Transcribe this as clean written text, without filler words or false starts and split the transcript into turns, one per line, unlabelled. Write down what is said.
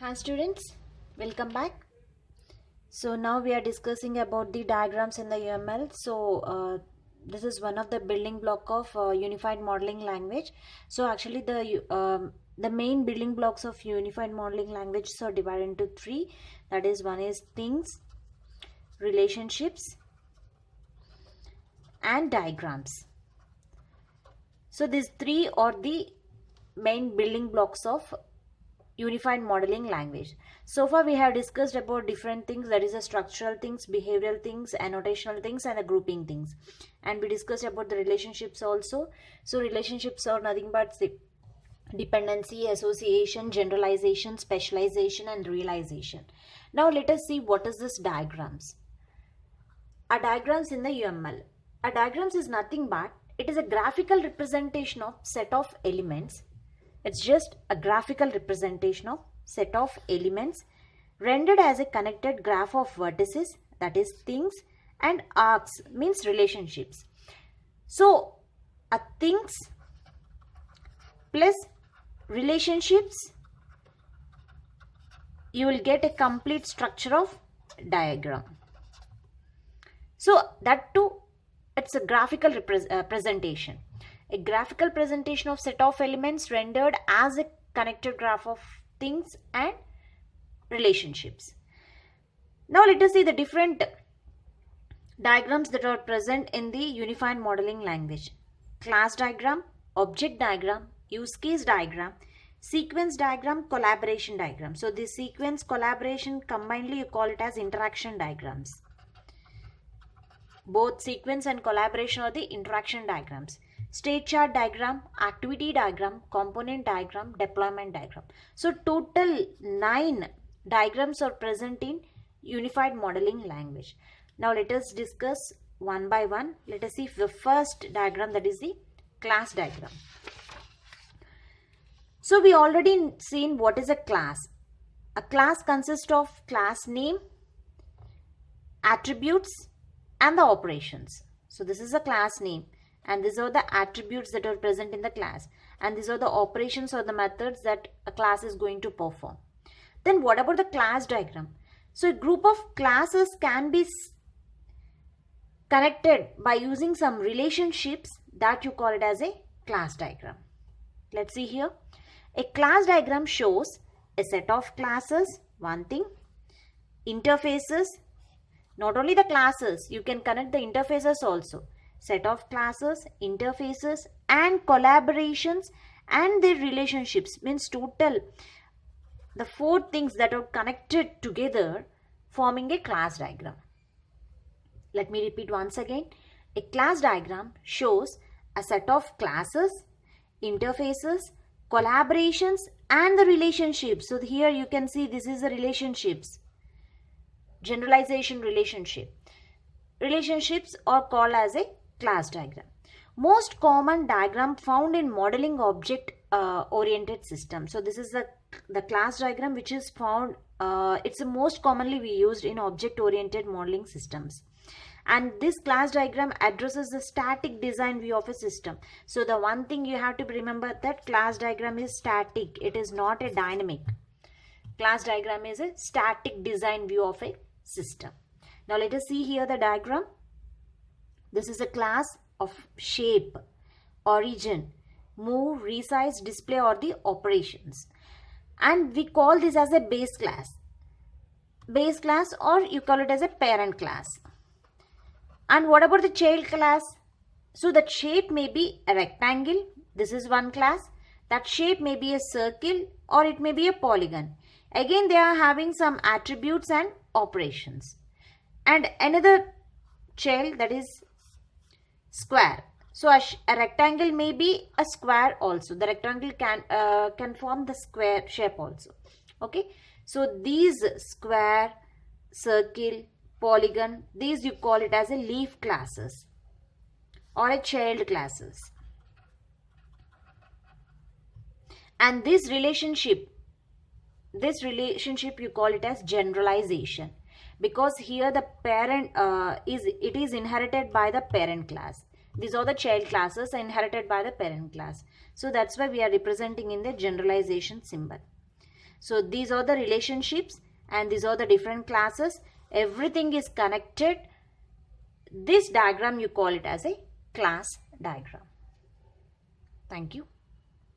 Hi students, welcome back. So now we are discussing about the diagrams in the UML. This is one of the building block of unified modeling language. So actually the main building blocks of unified modeling languages are divided into three. That is, one is things, relationships and diagrams. So these three are the main building blocks of unified modeling language. So far we have discussed about different things, that is the structural things, behavioral things, annotational things and the grouping things, and we discussed about the relationships also. So relationships are nothing but dependency, association, generalization, specialization and realization. Now let us see what is this diagrams. A diagrams in the UML. A diagrams is nothing but it is a graphical representation of set of elements. It's just a graphical representation of set of elements rendered as a connected graph of vertices, that is things, and arcs means relationships. So a things plus relationships, you will get a complete structure of diagram. So that too, it's a graphical presentation. A graphical presentation of set of elements rendered as a connected graph of things and relationships. Now let us see the different diagrams that are present in the unified modeling language. Class diagram, object diagram, use case diagram, sequence diagram, collaboration diagram. So this sequence, collaboration, combinedly you call it as interaction diagrams. Both sequence and collaboration are the interaction diagrams. State chart diagram, activity diagram, component diagram, deployment diagram. So total 9 diagrams are present in unified modeling language. Now let us discuss one by one. Let us see the first diagram, that is the class diagram. So we already seen what is a class. A class consists of class name, attributes and the operations. So this is a class name, and these are the attributes that are present in the class, and these are the operations or the methods that a class is going to perform. Then what about the class diagram? So a group of classes can be connected by using some relationships, that you call it as a class diagram. Let's see here. A class diagram shows a set of classes, one thing, interfaces, not only the classes, you can connect the interfaces also. Set of classes, interfaces and collaborations and their relationships, means total the 4 things that are connected together forming a class diagram. Let me repeat once again. A class diagram shows a set of classes, interfaces, collaborations and the relationships. So here you can see this is the relationships. Generalization relationship. Relationships are called as a class diagram. Most common diagram found in modeling object oriented system. So this is the class diagram which is found, it's the most commonly we used in object oriented modeling systems. And this class diagram addresses the static design view of a system. So the one thing you have to remember, that class diagram is static. It is not a dynamic. Class diagram is a static design view of a system. Now let us see here the diagram. This is a class of shape, origin, move, resize, display or the operations. And we call this as a base class. Base class, or you call it as a parent class. And what about the child class? So that shape may be a rectangle. This is one class. That shape may be a circle or it may be a polygon. Again, they are having some attributes and operations. And another child, that is square. So a rectangle may be a square also. The rectangle can form the square shape also. Okay. So these square, circle, polygon, these you call it as a leaf classes or a child classes. And this relationship you call it as generalization, because here the parent is inherited by the parent class. These are the child classes inherited by the parent class. So that's why we are representing in the generalization symbol. So these are the relationships and these are the different classes. Everything is connected. This diagram you call it as a class diagram. Thank you.